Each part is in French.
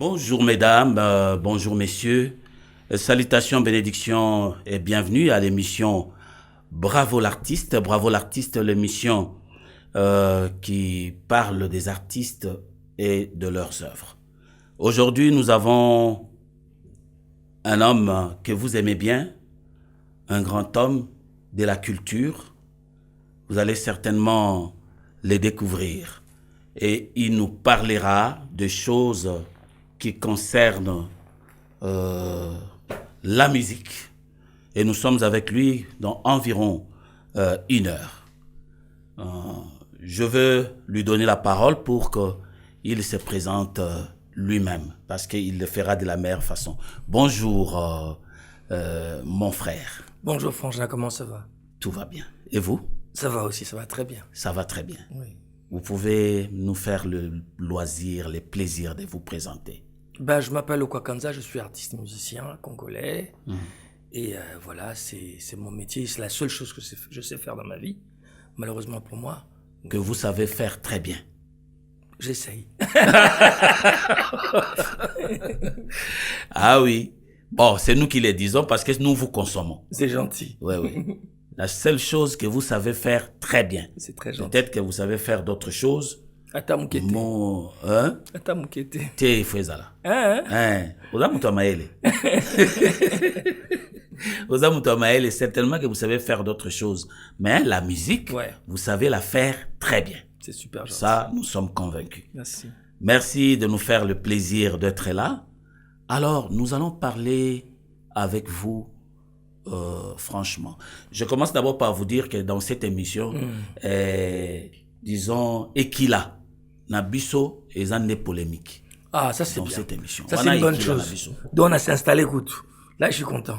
Bonjour mesdames, bonjour messieurs, salutations, bénédictions et bienvenue à l'émission Bravo l'artiste. Bravo l'artiste, l'émission qui parle des artistes et de leurs œuvres. Aujourd'hui, nous avons un homme que vous aimez bien, un grand homme de la culture. Vous allez certainement le découvrir et il nous parlera de choses qui concernent la musique. Et nous sommes avec lui dans environ 1 heure. Je veux lui donner la parole pour qu'il se présente lui-même, parce qu'il le fera de la meilleure façon. Bonjour, mon frère. Bonjour Frangin, comment ça va? Tout va bien. Et vous? Ça va aussi, ça va très bien. Ça va très bien. Oui. Vous pouvez nous faire le loisir, le plaisir de vous présenter. Je m'appelle Okwakanza, je suis artiste et musicien congolais. Et voilà, c'est mon métier, c'est la seule chose que je sais faire dans ma vie, malheureusement pour moi. Que vous savez faire très bien. J'essaye. Ah oui. Bon, c'est nous qui les disons parce que nous vous consommons. C'est gentil. Oui, oui. La seule chose que vous savez faire très bien. C'est très gentil. Peut-être que vous savez faire d'autres choses. Atamukete. Atamukete. T'es Fouezala. Ozamuto Maele. Ozamuto Maele, certainement que vous savez faire d'autres choses. Mais la musique, ouais, vous savez la faire très bien. C'est super gentil. Ça, nous sommes convaincus. Merci. Merci de nous faire le plaisir d'être là. Alors, nous allons parler avec vous, franchement. Je commence d'abord par vous dire que dans cette émission, disons, Ekila, Nabiso et Zane polémique. Ah, ça c'est dans bien. Cette émission. Ça c'est une bonne chose. Donc on a s'est installé, écoute. Là, je suis content.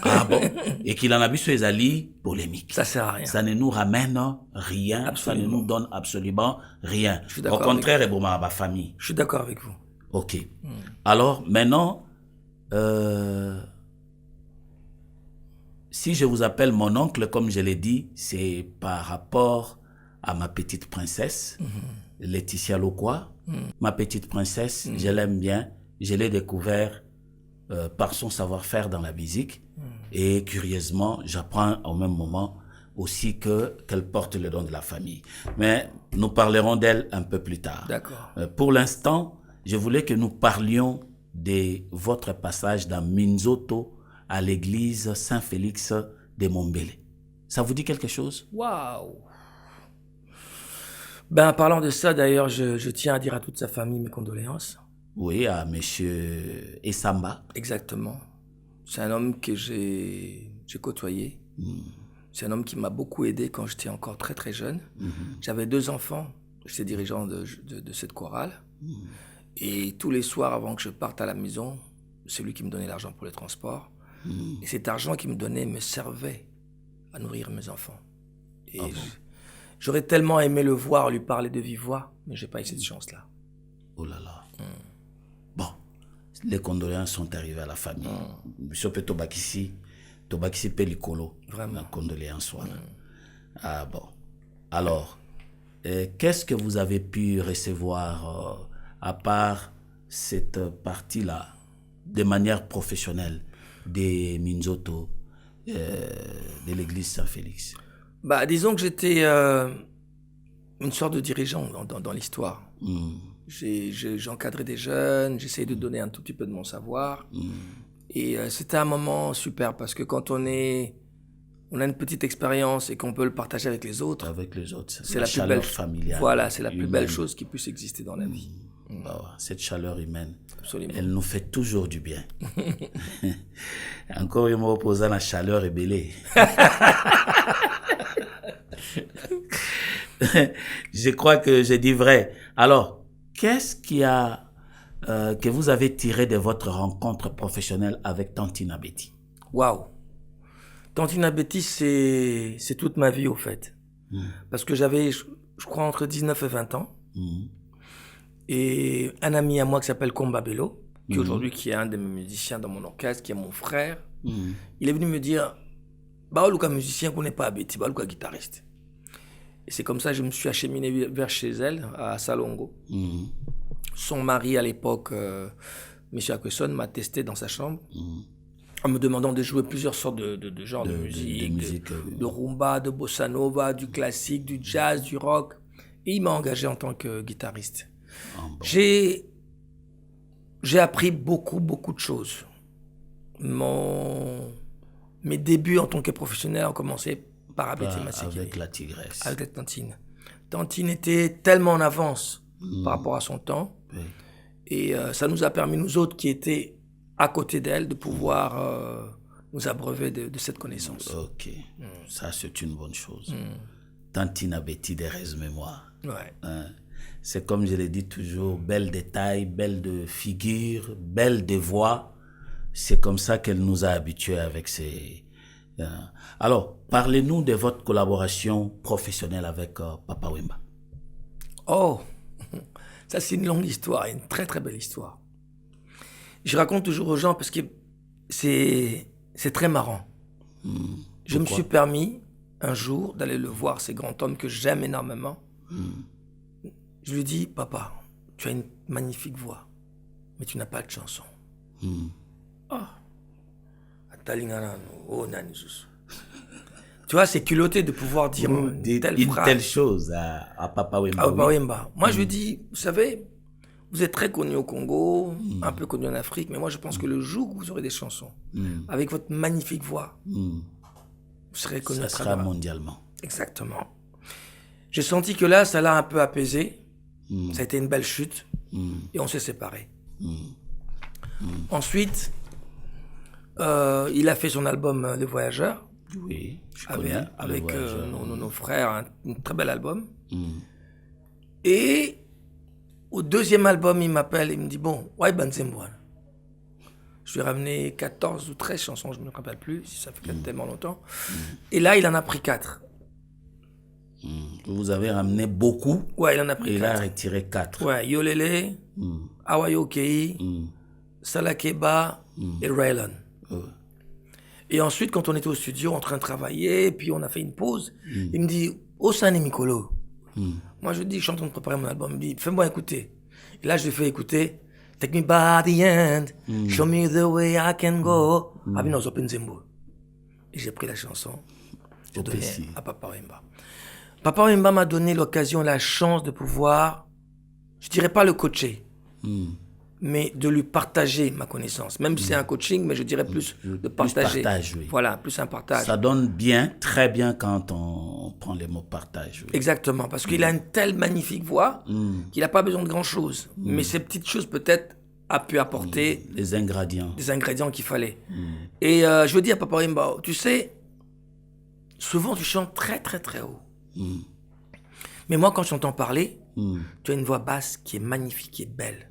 Ah bon? Ekila Nabiso et Zali polémique. Ça sert à rien. Ça ne nous ramène rien. Absolument. Ça ne nous donne absolument rien. Je suis d'accord. Au contraire, et bon, ma famille. Je suis d'accord avec vous. Ok. Alors, maintenant, si je vous appelle mon oncle, comme je l'ai dit, c'est par rapport à ma petite princesse, Laetitia Lokwa. Ma petite princesse, je l'aime bien. Je l'ai découvert par son savoir-faire dans la musique. Et curieusement, j'apprends au même moment aussi qu'elle porte le don de la famille. Mais nous parlerons d'elle un peu plus tard. D'accord. Pour l'instant, je voulais que nous parlions de votre passage dans Minzoto à l'église Saint-Félix de Mombele. Ça vous dit quelque chose? Waouh! Parlant de ça, d'ailleurs, je tiens à dire à toute sa famille mes condoléances. Oui, à monsieur Essamba. Exactement. C'est un homme que j'ai côtoyé. C'est un homme qui m'a beaucoup aidé quand j'étais encore très très jeune. J'avais 2 enfants, j'étais dirigeant de cette chorale. Et tous les soirs, avant que je parte à la maison, c'est lui qui me donnait l'argent pour les transports. Et cet argent qu'il me donnait me servait à nourrir mes enfants. Et j'aurais tellement aimé le voir, lui parler de vive voix, mais j'ai pas eu cette chance-là. Oh là là. Bon, les condoléances sont arrivées à la famille. Monsieur Tobakisi Pelikolo. Vraiment. La condoléance, voilà. Ah bon. Alors, qu'est-ce que vous avez pu recevoir à part cette partie-là, de manière professionnelle, des Minzoto, de l'église Saint-Félix? Disons que j'étais une sorte de dirigeant dans l'histoire. J'encadrais des jeunes, j'essayais de donner un tout petit peu de mon savoir. Et c'était un moment super parce que quand on a une petite expérience et qu'on peut le partager avec les autres. Avec les autres, c'est la plus belle familiale. Voilà, c'est la plus belle chose qui puisse exister dans la vie. Cette chaleur humaine, absolument, elle nous fait toujours du bien. Encore une fois, opposant la chaleur et belée. Je crois que j'ai dit vrai. Alors, qu'est-ce que vous avez tiré de votre rencontre professionnelle avec Tantina Betty? Waouh! Tantina Betty, c'est toute ma vie au fait. Parce que j'avais, je crois, entre 19 et 20 ans. Et un ami à moi qui s'appelle Komba Bello, qui aujourd'hui qui est un de mes musiciens dans mon orchestre, qui est mon frère, il est venu me dire Baoluka musicien qu'on n'est pas à Betty, Baoluka guitariste. Et c'est comme ça que je me suis acheminé vers chez elle, à Salongo. Son mari, à l'époque, M. Akwesson, m'a testé dans sa chambre en me demandant de jouer plusieurs sortes de genres de musique, de rumba, de bossa nova, du classique, du jazz, du rock. Et il m'a engagé en tant que guitariste. Bon. J'ai appris beaucoup de choses. Mes débuts en tant que professionnel ont commencé par Abeti Masekele. Avec la Tigresse. Avec Tantine. Tantine était tellement en avance par rapport à son temps. Oui. Et ça nous a permis, nous autres qui étaient à côté d'elle, de pouvoir nous abreuver de cette connaissance. Ok, ça c'est une bonne chose. Tantine Abeti des mémoire. Ouais. Hein? C'est comme je l'ai dit toujours, belle de taille, belle de figure, belle de voix. C'est comme ça qu'elle nous a habitués avec ces... Alors, parlez-nous de votre collaboration professionnelle avec Papa Wemba. Oh, ça c'est une longue histoire, une très très belle histoire. Je raconte toujours aux gens parce que c'est très marrant. Je me suis permis un jour d'aller le voir, ce grand homme que j'aime énormément. Je lui dis, papa, tu as une magnifique voix, mais tu n'as pas de chanson. Tu vois, c'est culotté de pouvoir dire une telle chose à Papa Wemba. Papa Wemba. Moi, je lui dis, vous savez, vous êtes très connu au Congo, un peu connu en Afrique, mais moi, je pense que le jour où vous aurez des chansons, avec votre magnifique voix, vous serez connu ça sera mondialement. Exactement. J'ai senti que là, ça l'a un peu apaisé. Ça a été une belle chute. Et on s'est séparés. Ensuite, il a fait son album Le Voyageur. Oui, je avec connais nos frères, un très bel album. Et au deuxième album, il m'appelle, il me dit, bon, ouais, Banzemboine. Je lui ai ramené 14 ou 13 chansons, je ne me rappelle plus, si ça fait tellement longtemps. Et là, il en a pris 4. Vous avez ramené beaucoup. Ouais, il en a pris 4. Il a retiré 4. Ouais, Yolele, Awayo Kei, Salakeba et Raylon. Et ensuite, quand on était au studio en train de travailler, puis on a fait une pause, il me dit, Osane Mikolo. Moi, je dis, je suis en train de préparer mon album. Il me dit, fais-moi écouter. Et là, je lui fais écouter, Take me by the hand, show me the way I can go. Abino Open Zembo. Et j'ai pris la chanson, j'ai donné à Papa Wemba. Papa Wemba m'a donné l'occasion, la chance de pouvoir, je dirais pas le coacher, mais de lui partager ma connaissance. Même si c'est un coaching, mais je dirais plus de partager. Plus partage, oui. Voilà, plus un partage. Ça donne bien, très bien quand on prend les mots partage. Oui. Exactement, parce qu'il a une telle magnifique voix qu'il n'a pas besoin de grand-chose. Mais ces petites choses, peut-être, a pu apporter les ingrédients. Des ingrédients qu'il fallait. Et je veux dire à Papa Wemba, tu sais, souvent tu chantes très très très haut. Mais moi, quand je t'entends parler, tu as une voix basse qui est magnifique, qui est belle.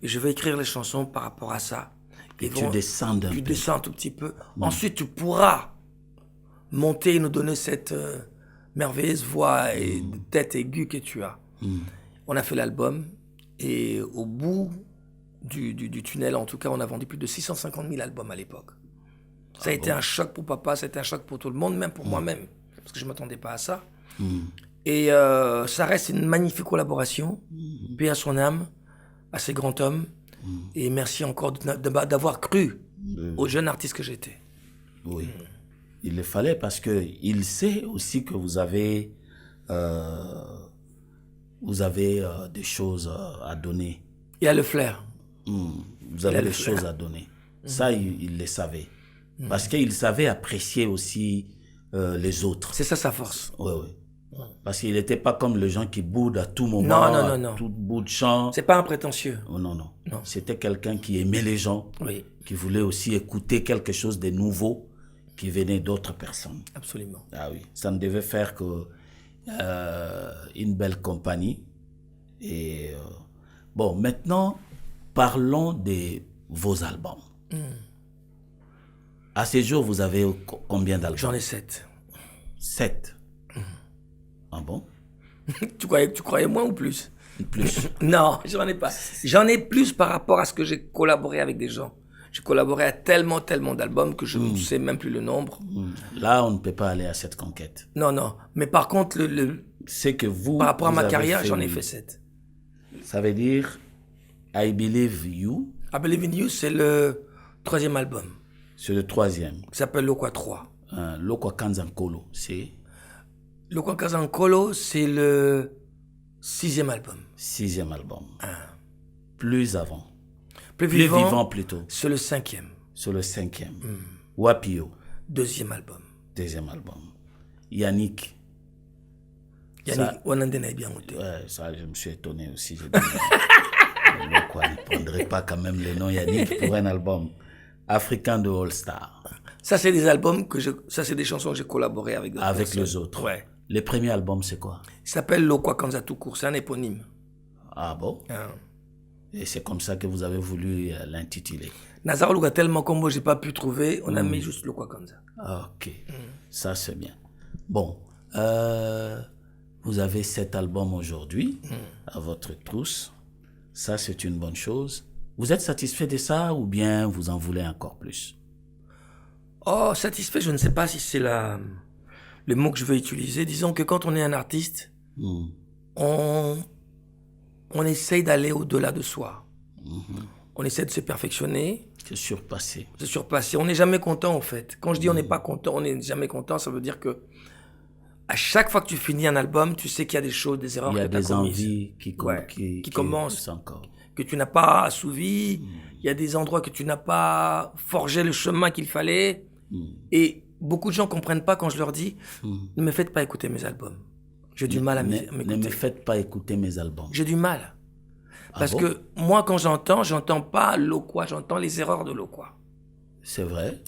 Et je vais écrire les chansons par rapport à ça. Et tu descends un peu. Tu descends un tout petit peu. Ensuite, tu pourras monter et nous donner cette merveilleuse voix et de tête aiguë que tu as. On a fait l'album et au bout du tunnel, en tout cas, on a vendu plus de 650 000 albums à l'époque. Ça a été un choc pour papa, ça a été un choc pour tout le monde, même pour moi-même, parce que je ne m'attendais pas à ça. Et ça reste une magnifique collaboration, paix à son âme, à ces grands hommes, et merci encore d'avoir cru aux jeunes artistes que j'étais. Oui, il le fallait parce qu'il sait aussi que vous avez des choses à donner. Il a le flair. Vous avez des choses à donner. Ça, il le savait. Parce qu'il savait apprécier aussi les autres. C'est ça sa force. Oui, oui. Parce qu'il n'était pas comme les gens qui boudent à tout moment, non. tout bout de champ. C'est pas un prétentieux. Oh, non. C'était quelqu'un qui aimait les gens, qui voulait aussi écouter quelque chose de nouveau qui venait d'autres personnes. Absolument. Ah oui, ça ne devait faire que une belle compagnie. Et bon, maintenant, parlons de vos albums. À ce jour, vous avez combien d'albums? J'en ai 7. 7. Ah bon? Tu croyais moins ou plus? Plus. Non, j'en ai pas. J'en ai plus par rapport à ce que j'ai collaboré avec des gens. J'ai collaboré à tellement d'albums que je ne sais même plus le nombre. Là, on ne peut pas aller à cette conquête. Non. Mais par contre, c'est que vous... par rapport à ma carrière, j'en ai fait 7. Ça veut dire I Believe You. I Believe in You, c'est le 3e album. C'est le 3e. Il s'appelle Lokwa 3. Lokwa Kanzankolo, c'est Lokwa Kanzankolo, c'est le 6e album. 6e album. Plus avant. Plus Plus vivant plutôt. C'est le 5e. C'est le 5e. Wapio. 2e album. 2e album. Yannick. Yannick, Wanandena est bien noté. Ouais, ça, je me suis étonné aussi. J'ai dit, Lokwa ne prendrait pas quand même le nom Yannick pour un album africain de All Star. Ça, c'est des albums ça, c'est des chansons que j'ai collaboré avec d'autres Avec personnes. les autres. Ouais. Les premiers albums, c'est quoi? Il s'appelle Lokwa Kanza tout court. C'est un éponyme. Ah bon? Et c'est comme ça que vous avez voulu l'intituler. Nazaro Luga tellement combo, j'ai pas pu trouver. On a mis juste Lokwa Kanza. Ok. Ça, c'est bien. Bon. Vous avez 7 albums aujourd'hui à votre trousse. Ça, c'est une bonne chose. Vous êtes satisfait de ça ou bien vous en voulez encore plus? Oh, satisfait, je ne sais pas si c'est le mot que je veux utiliser. Disons que quand on est un artiste, on essaye d'aller au-delà de soi. On essaie de se perfectionner. Se surpasser. Se surpasser. On n'est jamais content, en fait. Quand je dis on n'est pas content, on n'est jamais content, ça veut dire que à chaque fois que tu finis un album, tu sais qu'il y a des choses, des erreurs que tu as commises. Il y a des envies qui commencent, encore. Que tu n'as pas assouvies. Il y a des endroits que tu n'as pas forgé le chemin qu'il fallait. Et beaucoup de gens ne comprennent pas quand je leur dis ne me faites pas écouter mes albums. J'ai du mal à m'écouter. Ne me faites pas écouter mes albums. J'ai du mal. Parce que moi, quand j'entends pas Lokwa, j'entends les erreurs de Lokwa. C'est vrai.